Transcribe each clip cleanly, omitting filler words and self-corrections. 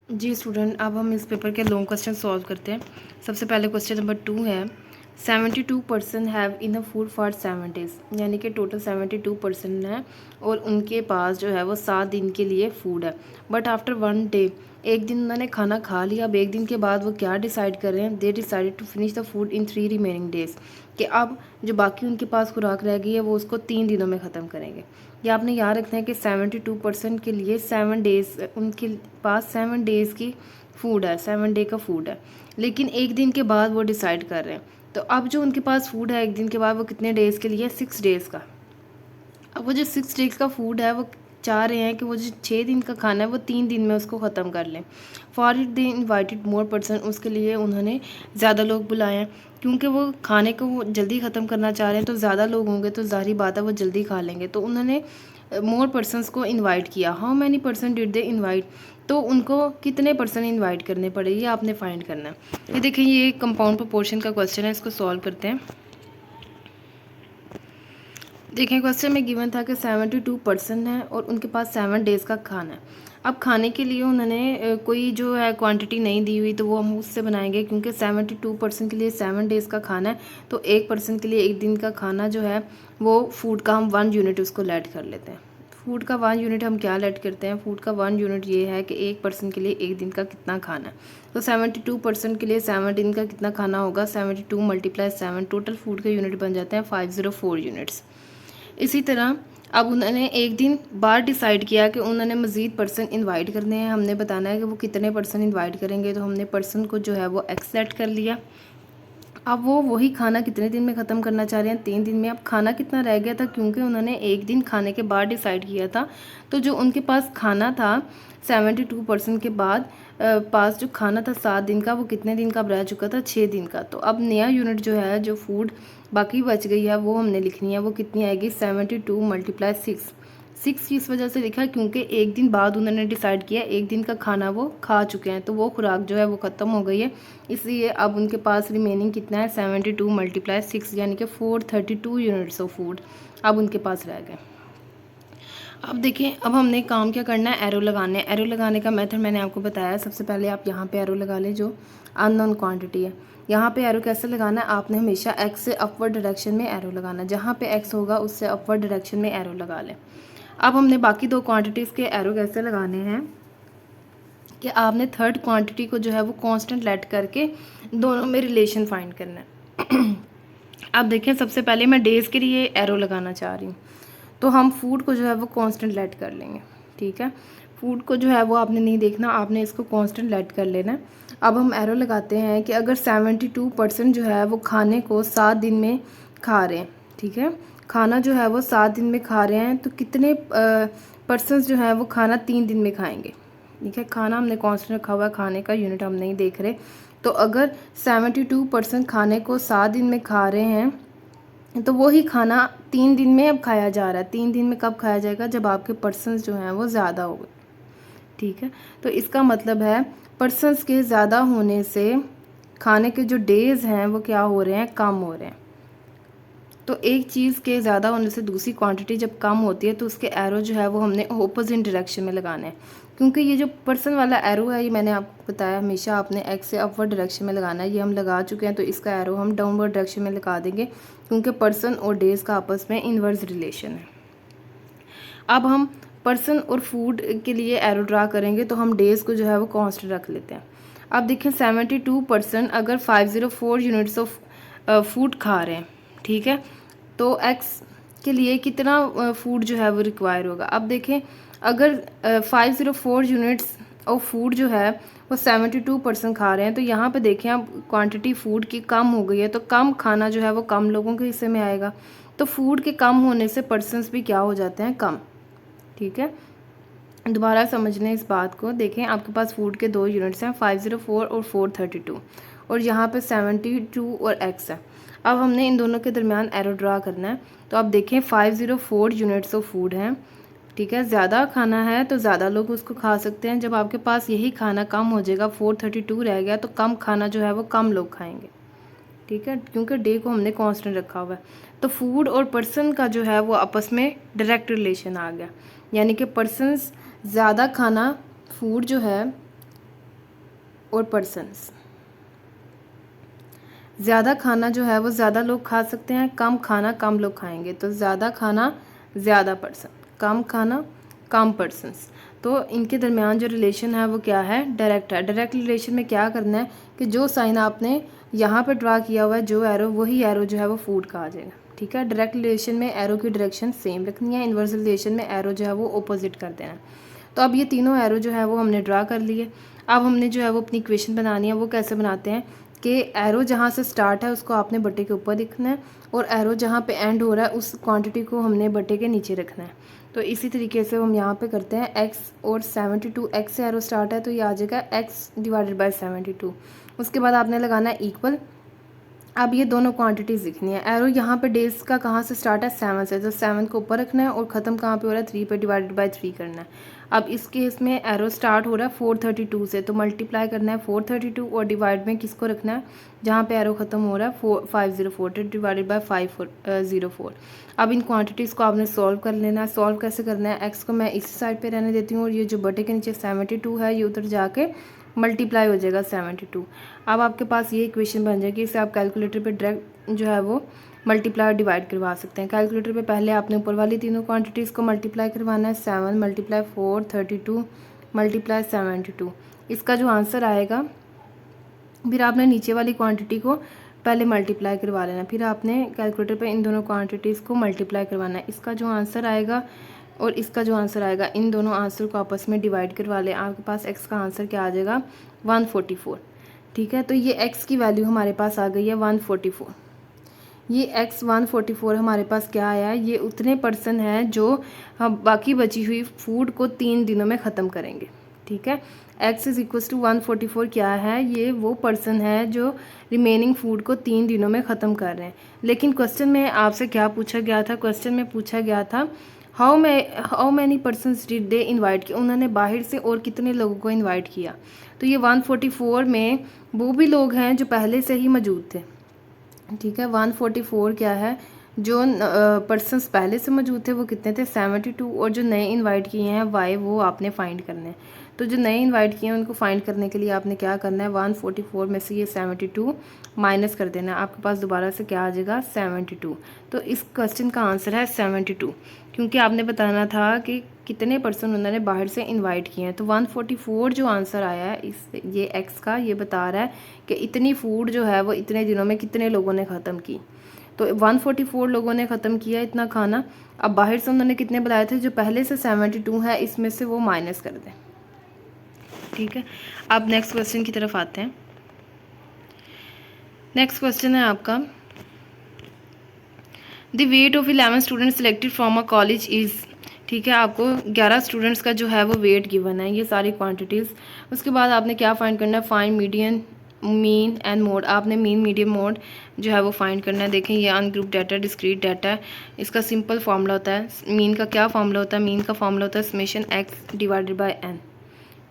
जी student, अब हम इस पेपर के लॉन्ग क्वेश्चन सॉल्व करते हैं। सबसे पहले क्वेश्चन नंबर 2 है 72% have enough food for 7 days, यानी कि टोटल 72% है और उनके पास जो है वो 7 दिन के लिए फूड है। बट आफ्टर 1 डे, एक दिन उन्होंने खाना खा लिया। अब एक दिन के बाद वो क्या डिसाइड कर रहे हैं? They decided to finish the food in 3 remaining days, कि अब जो बाकी उनके पास खुराक रह गई है वो उसको 3 दिनों में ख़त्म करेंगे। या आपने याद रखना है कि 72% के लिए 7 डेज़, उनके पास 7 डेज़ की फूड है, 7 डे का फूड है। लेकिन एक दिन के बाद वो डिसाइड कर रहे हैं, तो अब जो उनके पास फूड है एक दिन के बाद वो कितने डेज़ के लिए? 6 डेज़ का। अब वो जो 6 डेज़ का फूड है वो चाह रहे हैं कि वो जो 6 दिन का खाना है वो 3 दिन में उसको ख़त्म कर लें। For it they invited more person, उसके लिए उन्होंने ज़्यादा लोग बुलाए हैं, क्योंकि वो खाने को वो जल्दी ख़त्म करना चाह रहे हैं। तो ज़्यादा लोग होंगे तो ज़ाहिर बात है वो जल्दी खा लेंगे, तो उन्होंने मोर पर्सनस को इनवाइट किया। How many person did they invite? तो उनको कितने पर्सन इनवाइट करने पड़े, ये आपने फाइंड करना है। ये देखिए, ये कंपाउंड प्रोपोर्शन का क्वेश्चन है, इसको सॉल्व करते हैं। देखें, क्वेश्चन में गिवन था कि 72% है और उनके पास 7 डेज़ का खाना है। अब खाने के लिए उन्होंने कोई जो है क्वांटिटी नहीं दी हुई, तो वो हम उससे बनाएंगे, क्योंकि 72% के लिए 7 डेज़ का खाना है। तो एक पर्सन के लिए एक दिन का खाना जो है वो फूड का हम 1 यूनिट उसको लेट कर लेते हैं। फूड का 1 यूनिट हम क्या लेट करते हैं? फूड का 1 यूनिट ये है कि एक पर्सन के लिए एक दिन का कितना खाना है। तो 72% के लिए 7 दिन का कितना खाना होगा? 72 × 7, टोटल फूड के यूनिट बन जाते हैं 504 यूनिट्स। इसी तरह अब उन्होंने एक दिन बाद डिसाइड किया कि उन्होंने मज़ीद पर्सन इनवाइट करने हैं। हमने बताना है कि वो कितने पर्सन इनवाइट करेंगे, तो हमने पर्सन को जो है वो एक्सेप्ट कर लिया। अब वो वही खाना कितने दिन में ख़त्म करना चाह रहे हैं? 3 दिन में। अब खाना कितना रह गया था? क्योंकि उन्होंने एक दिन खाने के बाद डिसाइड किया था, तो जो उनके पास खाना था 72% के बाद पास जो खाना था 7 दिन का, वो कितने दिन का अब रह चुका था? 6 दिन का। तो अब नया यूनिट जो है, जो फूड बाकी बच गई है, वो हमने लिखनी है। वो कितनी आएगी? 72 × 6। 6 किस वजह से लिखा? क्योंकि एक दिन बाद उन्होंने डिसाइड किया, एक दिन का खाना वो खा चुके हैं, तो वो खुराक जो है वो ख़त्म हो गई है। इसलिए अब उनके पास रिमेनिंग कितना है? 72 × 6, यानी कि 432 यूनिट्स ऑफ फूड अब उनके पास रह गए। अब देखिए, अब हमने काम क्या करना है? एरो लगाने। एरो लगाने का मेथड मैंने आपको बताया। सबसे पहले आप यहाँ पे एरो लगा लें जो अननोन क्वांटिटी है। यहाँ पे एरो कैसे लगाना है? आपने हमेशा एक्स से अपवर्ड डायरेक्शन में एरो लगाना है। जहाँ पे एक्स होगा उससे अपवर्ड डायरेक्शन में एरो लगा लें। अब हमने बाकी 2 क्वांटिटीज़ के एरो कैसे लगाने हैं कि आपने थर्ड क्वांटिटी को जो है वो कांस्टेंट लेट करके दोनों में रिलेशन फाइंड करना है। अब देखें, सबसे पहले मैं डेज़ के लिए एरो लगाना चाह रही हूँ, तो हम फूड को जो है वो कांस्टेंट लेट कर लेंगे। ठीक है, फूड को जो है वो आपने नहीं देखना, आपने इसको कांस्टेंट लेट कर लेना है। अब हम एरो लगाते हैं कि अगर 72% जो है वो खाने को 7 दिन में खा रहे हैं, ठीक है, खाना जो है वो 7 दिन में खा रहे हैं, तो कितने पर्सनस जो है वो खाना 3 दिन में खाएंगे? ठीक है, खाना हमने कांस्टेंट रखा हुआ है, खाने का यूनिट हम नहीं देख रहे। तो अगर 72% खाने को 7 दिन में खा रहे हैं, तो वही खाना 3 दिन में अब खाया जा रहा है। 3 दिन में कब खाया जाएगा? जब आपके पर्सनस जो हैं वो ज़्यादा हो गए। ठीक है, तो इसका मतलब है पर्सनस के ज़्यादा होने से खाने के जो डेज़ हैं वो क्या हो रहे हैं? कम हो रहे हैं। तो एक चीज़ के ज़्यादा होने से दूसरी क्वांटिटी जब कम होती है, तो उसके एरो जो है वो हमने ऑपोजिट डायरेक्शन में लगाना है। क्योंकि ये जो पर्सन वाला एरो है, ये मैंने आपको बताया हमेशा आपने एक्स से अपवर्ड डायरेक्शन में लगाना है। ये हम लगा चुके हैं, तो इसका एरो हम डाउनवर्ड डायरेक्शन में लगा देंगे, क्योंकि पर्सन और डेज़ का आपस में इन्वर्स रिलेशन है। अब हम पर्सन और फूड के लिए एरो ड्रा करेंगे, तो हम डेज़ को जो है वो कांस्टेंट रख लेते हैं। अब देखिए, 72% अगर 504 यूनिट्स ऑफ फूड खा रहे हैं, ठीक है, तो एक्स के लिए कितना फूड जो है वो रिक्वायर होगा? अब देखें, अगर 504 यूनिट्स ऑफ फूड जो है वो 72% खा रहे हैं, तो यहाँ पे देखें अब क्वांटिटी फूड की कम हो गई है, तो कम खाना जो है वो कम लोगों के हिस्से में आएगा। तो फूड के कम होने से पर्सनस भी क्या हो जाते हैं? कम। ठीक है, दोबारा समझ लें इस बात को। देखें, आपके पास फूड के 2 यूनिट्स हैं, 504 और 432, और यहाँ पे 72 और एक्स है। अब हमने इन दोनों के दरमियान एरो ड्रा करना है। तो अब देखें, 504 यूनिट्स ऑफ फूड हैं, ठीक है, ज़्यादा खाना है तो ज़्यादा लोग उसको खा सकते हैं। जब आपके पास यही खाना कम हो जाएगा, 432 रह गया, तो कम खाना जो है वो कम लोग खाएंगे। ठीक है, क्योंकि डे को हमने कांस्टेंट रखा हुआ है। तो फूड और पर्सन का जो है वो आपस में डायरेक्ट रिलेशन आ गया, यानी कि पर्सनस ज़्यादा खाना, फूड जो है और पर्सन्स। ज़्यादा खाना जो है वो ज़्यादा लोग खा सकते हैं, कम खाना कम लोग खाएंगे। तो ज़्यादा खाना ज़्यादा पर्सन, कम खाना कम पर्सन्स। तो इनके दरमियान जो रिलेशन है वो क्या है, डायरेक्ट है। डायरेक्ट रिलेशन में क्या करना है कि जो साइन आपने यहाँ पर ड्रा किया हुआ है, जो एरो, वही एरो जो है वो फूड का आ जाएगा। ठीक है, डायरेक्ट रिलेशन में एरो की डायरेक्शन सेम रखनी है, इन्वर्स रिलेशन में एरो जो है वो अपोजिट कर देना है। तो अब ये तीनों एरो जो है वो हमने ड्रा कर लिए। अब हमने जो है वो अपनी इक्वेशन बनानी है। वो कैसे बनाते हैं कि एरो जहाँ से स्टार्ट है उसको आपने बटे के ऊपर लिखना है, और एरो जहाँ पे एंड हो रहा है उस क्वांटिटी को हमने बटे के नीचे रखना है। तो इसी तरीके से हम यहाँ पे करते हैं x और 72, x से एरो स्टार्ट है तो ये आ जाएगा x डिवाइडेड बाय 72। उसके बाद आपने लगाना है इक्वल। अब ये दोनों क्वांटिटीज़ लिखनी है। एरो यहाँ पे डेज का कहाँ से स्टार्ट है, 7 से, तो 7 को ऊपर रखना है और ख़त्म कहाँ पे हो रहा है, 3 पे, डिवाइडेड बाय 3 करना है। अब इस केस में एरो स्टार्ट हो रहा है 432 से, तो मल्टीप्लाई करना है 432 और डिवाइड में किसको रखना है, जहाँ पे एरो ख़त्म हो रहा है 504 डिवाइडेड बाय 504। अब इन क्वांटिटीज़ को आपने सॉल्व कर लेना है। सॉल्व कैसे करना है, एक्स को मैं इस साइड पे रहने देती हूँ और ये जो बटे के नीचे 72 है ये उधर जाके मल्टीप्लाई हो जाएगा 72। अब आपके पास ये इक्वेशन बन जाएगी। इसे आप कैलकुलेटर पे डायरेक्ट जो है वो मल्टीप्लाई और डिवाइड करवा सकते हैं। कैलकुलेटर पे पहले आपने ऊपर वाली तीनों क्वांटिटीज़ को मल्टीप्लाई करवाना है, 7 मल्टीप्लाई 432 मल्टीप्लाई 72। इसका जो आंसर आएगा, फिर आपने नीचे वाली क्वांटिटी को पहले मल्टीप्लाई करवा लेना, फिर आपने कैलकुलेटर पे इन दोनों क्वांटिटीज़ को मल्टीप्लाई करवाना है। इसका जो आंसर आएगा और इसका जो आंसर आएगा, इन दोनों आंसर को आपस में डिवाइड करवा लें। आपके पास x का आंसर क्या आ जाएगा, 144। ठीक है, तो ये x की वैल्यू हमारे पास आ गई है 144। ये x 144 हमारे पास क्या आया है, ये उतने पर्सन हैं जो हम बाकी बची हुई फूड को 3 दिनों में ख़त्म करेंगे। ठीक है, x इज़ इक्वल टू 144 क्या है, ये वो पर्सन है जो रिमेनिंग फूड को 3 दिनों में ख़त्म कर रहे हैं। लेकिन क्वेश्चन में आपसे क्या पूछा गया था, क्वेश्चन में पूछा गया था how many persons did they invite किया, उन्होंने बाहर से और कितने लोगों को इनवाइट किया। तो ये 144 में वो भी लोग हैं जो पहले से ही मौजूद थे। ठीक है, 144 क्या है, जो पर्सनस पहले से मौजूद थे वो कितने थे, 72, और जो नए इनवाइट किए हैं वाई, वो आपने फाइंड करने हैं। तो जो नए इनवाइट किए हैं उनको फाइंड करने के लिए आपने क्या करना है, 144 में से ये 72 माइनस कर देना है। आपके पास दोबारा से क्या आ जाएगा, 72। तो इस क्वेश्चन का आंसर है 72, क्योंकि आपने बताना था कि कितने पर्सन उन्होंने बाहर से इनवाइट किए हैं। तो 144 जो आंसर आया है इस ये एक्स का, ये बता रहा है कि इतनी फूड जो है वो इतने दिनों में कितने लोगों ने ख़त्म की। तो 144 लोगों ने ख़त्म किया इतना खाना। अब बाहर से उन्होंने कितने बताए थे, जो पहले से 72 है इसमें से वो माइनस कर दें। ठीक है, अब नेक्स्ट क्वेश्चन की तरफ आते हैं। नेक्स्ट क्वेश्चन है आपका, the weight of 11 students selected from a college is. ठीक है, आपको 11 स्टूडेंट्स का जो है वो वेट गिवन है, ये सारी क्वांटिटीज़। उसके बाद आपने क्या फाइंड करना है, find median, mean and mode. आपने मीन, मीडियम, मोड जो है वो फाइंड करना है। देखें, ये अनग्रुप डाटा, डिस्क्रीट डाटा है। इसका सिंपल फार्मूला होता है, मीन का क्या फार्मूला होता है, मीन का फार्मूला होता है summation x divided by n.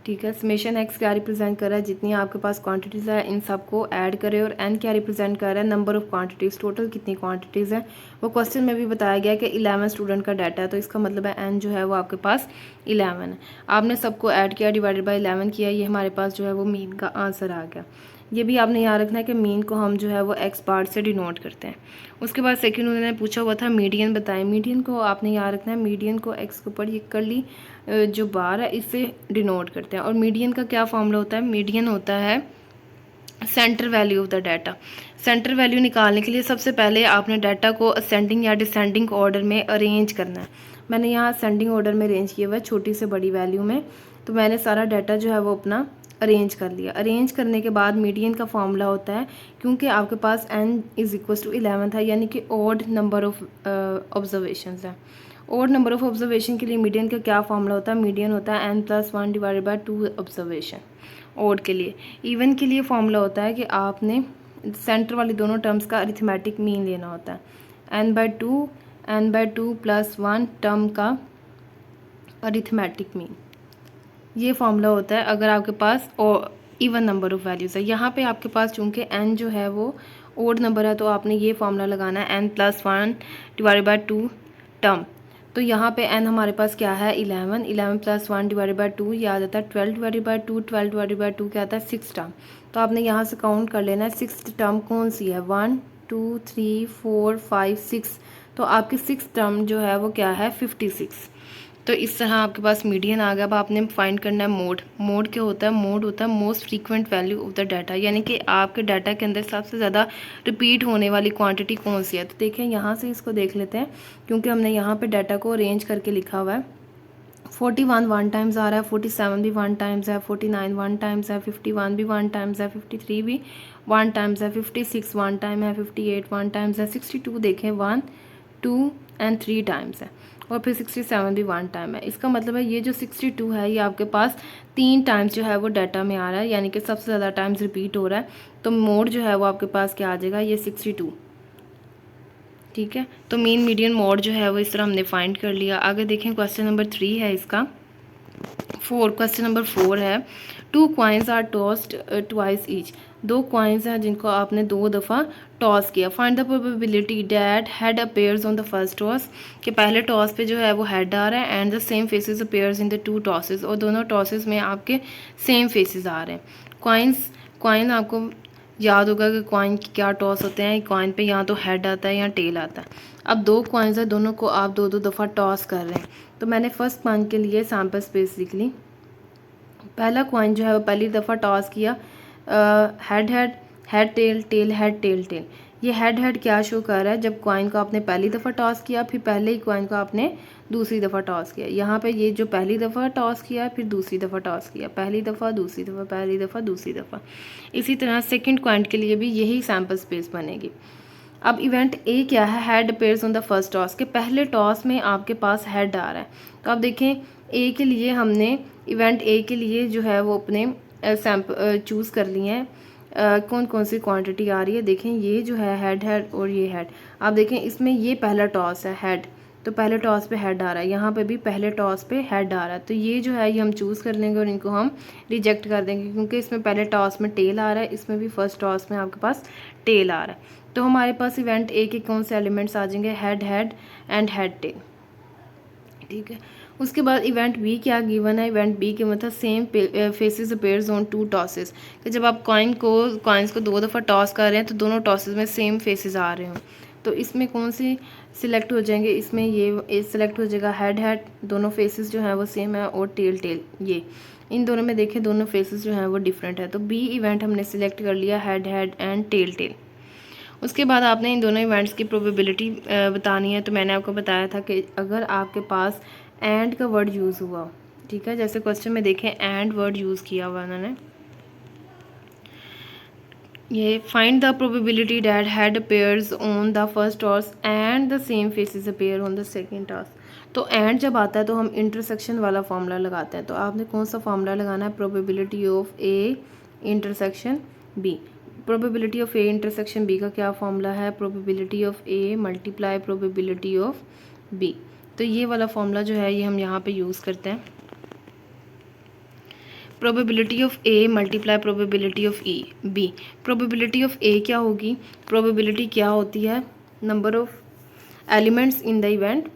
ठीक है, समेशन एक्स क्या रिप्रेजेंट कर रहा है, जितनी आपके पास क्वांटिटीज़ है इन सबको ऐड करें, और एन क्या रिप्रेजेंट कर रहा है, नंबर ऑफ़ क्वांटिटीज़, टोटल कितनी क्वांटिटीज़ हैं। वो क्वेश्चन में भी बताया गया कि 11 स्टूडेंट का डाटा है, तो इसका मतलब है एन जो है वो आपके पास 11 है। आपने सबको ऐड किया, डिवाइडेड बाय 11 किया, ये हमारे पास जो है वो मीन का आंसर आ गया। ये भी आपने याद रखना है कि मीन को हम जो है वो एक्स बार से डिनोट करते हैं। उसके बाद सेकंड उन्होंने पूछा हुआ था मीडियन बताएं। मीडियन को आपने याद रखना है, मीडियन को एक्स के ऊपर ये कर ली जो बार है इससे डिनोट करते हैं। और मीडियन का क्या फॉर्मूला होता है, मीडियन होता है centre value of the data. Centre value निकालने के लिए सबसे पहले आपने डाटा को असेंडिंग या डिसेंडिंग ऑर्डर में अरेंज करना है। मैंने यहाँ असेंडिंग ऑर्डर में अरेंज किया हुआ है, छोटी से बड़ी वैल्यू में। तो मैंने सारा डाटा जो है वो अपना अरेंज कर लिया। अरेंज करने के बाद मीडियन का फॉर्मूला होता है, क्योंकि आपके पास n इज़ इक्वल टू 11 था, यानी कि ऑड नंबर ऑफ ऑब्जर्वेशंस है। ऑड नंबर ऑफ ऑब्जर्वेशन के लिए मीडियन का क्या फॉर्मूला होता है, मीडियन होता है n+1 divided by 2 observation. Odd के लिए, इवन के लिए फॉर्मूला होता है कि आपने सेंटर वाली दोनों टर्म्स का अरिथमेटिक मीन लेना होता है। n/2 + 1 टर्म का अरिथमेटिक मीन, ये फॉर्मूला होता है अगर आपके पास इवन नंबर ऑफ़ वैल्यूज़ है। यहाँ पे आपके पास चूँकि n जो है वो ओड नंबर है, तो आपने ये फॉर्मूला लगाना है n+1 डिवाइडेड बाय 2 टर्म। तो यहाँ पे n हमारे पास क्या है 11, 11 + 1 डिवाइडेड बाई 2 ये आ जाता है 12 डिवाइडेड बाई 2, 12 डिवाइडेड बाई 2 क्या आता है 6 टर्म। तो आपने यहाँ से काउंट कर लेना है 6 टर्म कौन सी है 1 2 3 4 5 6। तो आपकी 6 टर्म जो है वो क्या है 56। तो इस तरह आपके पास मीडियन आ गया। अब आपने फाइंड करना है मोड। मोड क्या होता है, मोड होता है most frequent value of the data, यानी कि आपके डाटा के अंदर सबसे ज़्यादा रिपीट होने वाली क्वांटिटी कौन सी है। तो देखें यहाँ से इसको देख लेते हैं, क्योंकि हमने यहाँ पे डाटा को अरेंज करके लिखा हुआ है। 41 1 टाइम्स आ रहा है, 47 भी 1 टाइम्स है, 49 1 टाइम्स है, 51 भी 1 टाइम्स है, 53 भी 1 टाइम्स है, 56 1 टाइम है, 58 1 टाइम्स है, 62 देखें 1 2 एंड 3 टाइम्स है, और फिर 67 भी 1 टाइम है। इसका मतलब है ये जो 62 है ये आपके पास 3 टाइम्स जो है वो डाटा में आ रहा है, यानी कि सबसे ज़्यादा टाइम्स रिपीट हो रहा है। तो मोड जो है वो आपके पास क्या आ जाएगा, ये 62। ठीक है, तो मीन मीडियन मोड जो है वो इस तरह हमने फाइंड कर लिया। आगे देखें क्वेश्चन नंबर 3 है इसका 4। क्वेश्चन नंबर 4 है 2 coins are tossed twice each. 2 coins हैं जिनको आपने 2 दफ़ा टॉस किया। Find the probability that head appears on the first toss, कि पहले टॉस पे जो है वो हेड आ रहा है, and the same faces appears in the 2 tosses, और दोनों टॉसेस में आपके सेम फेसेस आ रहे हैं। कॉइन आपको याद होगा कि कॉइन की क्या टॉस होते हैं, कॉइन पे या तो हेड आता है या टेल आता है। अब 2 कॉइन्स है, दोनों को आप 2-2 दफ़ा टॉस कर रहे हैं। तो मैंने फर्स्ट कॉइन के लिए सैम्पल स्पेस लिख ली। पहला कॉइन जो है वो पहली दफ़ा टॉस किया head head head tail tail head tail tail. ये हेड हेड क्या शो कर रहा है, जब कॉइन को आपने पहली दफ़ा टॉस किया फिर पहले ही कॉइन को आपने दूसरी दफ़ा टॉस किया। यहाँ पे ये जो पहली दफ़ा टॉस किया फिर दूसरी दफ़ा टॉस किया, पहली दफ़ा दूसरी दफ़ा पहली दफ़ा दूसरी दफ़ा। इसी तरह सेकंड कॉइन के लिए भी यही सैम्पल स्पेस बनेगी। अब इवेंट ए क्या है, head appears on the first toss, के पहले टॉस में आपके पास हेड आ रहा है। तो आप देखें ए के लिए हमने इवेंट ए के लिए जो है वो अपने सैम्पल चूज़ कर लिए हैं, कौन कौन सी क्वांटिटी आ रही है। देखें ये जो है हेड हेड और ये हेड, आप देखें इसमें ये पहला टॉस है हेड, तो पहले टॉस पे हेड आ रहा है, यहाँ पे भी पहले टॉस पे हेड आ रहा है। तो ये जो है ये हम चूज़ कर लेंगे और इनको हम रिजेक्ट कर देंगे, क्योंकि इसमें पहले टॉस में टेल आ रहा है, इसमें भी फर्स्ट टॉस में आपके पास टेल आ रहा है। तो हमारे पास इवेंट ए के कौन से एलिमेंट्स आ जाएंगे, head head and head tail. ठीक है, उसके बाद इवेंट बी क्या गिवन है, इवेंट बी के मतलब same faces appears on 2 tosses, कि जब आप कॉइन्स को 2 दफ़ा टॉस कर रहे हैं तो दोनों टॉसेस में सेम फेसेस आ रहे हों। तो इसमें कौन सी सिलेक्ट हो जाएंगे, इसमें ये सिलेक्ट हो जाएगा हेड हेड, दोनों फेसेस जो हैं वो सेम है, और टेल टेल, ये इन दोनों में देखें दोनों फेसेस जो हैं वो डिफरेंट है। तो बी इवेंट हमने सिलेक्ट कर लिया head head and tail tail. उसके बाद आपने इन दोनों इवेंट्स की प्रोबेबिलिटी बतानी है। तो मैंने आपको बताया था कि अगर आपके पास एंड का वर्ड यूज़ हुआ, ठीक है, जैसे क्वेश्चन में देखें एंड वर्ड यूज़ किया हुआ उन्होंने, ये find the probability that head appears on the first toss and the same faces appear on the second toss. तो एंड जब आता है तो हम इंटरसेक्शन वाला फॉर्मूला लगाते हैं। तो आपने कौन सा फॉर्मूला लगाना है, probability of A intersection B. Probability of A intersection B का क्या फॉर्मूला है, probability of A multiply probability of B. तो ये वाला फॉर्मूला जो है ये हम यहाँ पे यूज़ करते हैं, probability of A multiply probability of E B. Probability of A क्या होगी, प्रोबेबिलिटी क्या होती है, number of elements in the event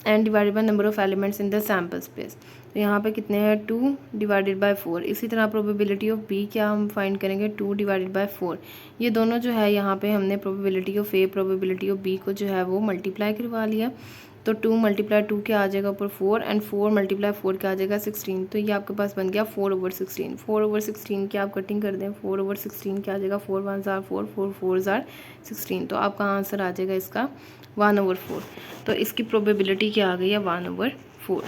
and divided by number of elements in the sample space. तो यहाँ पे कितने हैं 2 डिवाइडेड बाय 4। इसी तरह प्रोबेबिलिटी ऑफ बी क्या हम फाइंड करेंगे 2 डिवाइडेड बाय 4। ये दोनों जो है यहाँ पे हमने probability of A probability of B को जो है वो मल्टीप्लाई करवा लिया। तो 2 मल्टीप्लाई 2 क्या आ जाएगा ऊपर 4, एंड 4 मल्टीप्लाई 4 क्या आ जाएगा 16। तो ये आपके पास बन गया 4/16। 4/16 की आप कटिंग कर दें, 4/16 क्या आ जाएगा 4 1 ज़ार 4 4 4 ज़ार 16। तो आपका आंसर आ जाएगा इसका 1/4। तो इसकी प्रोबेबिलिटी क्या आ गई है 1/4।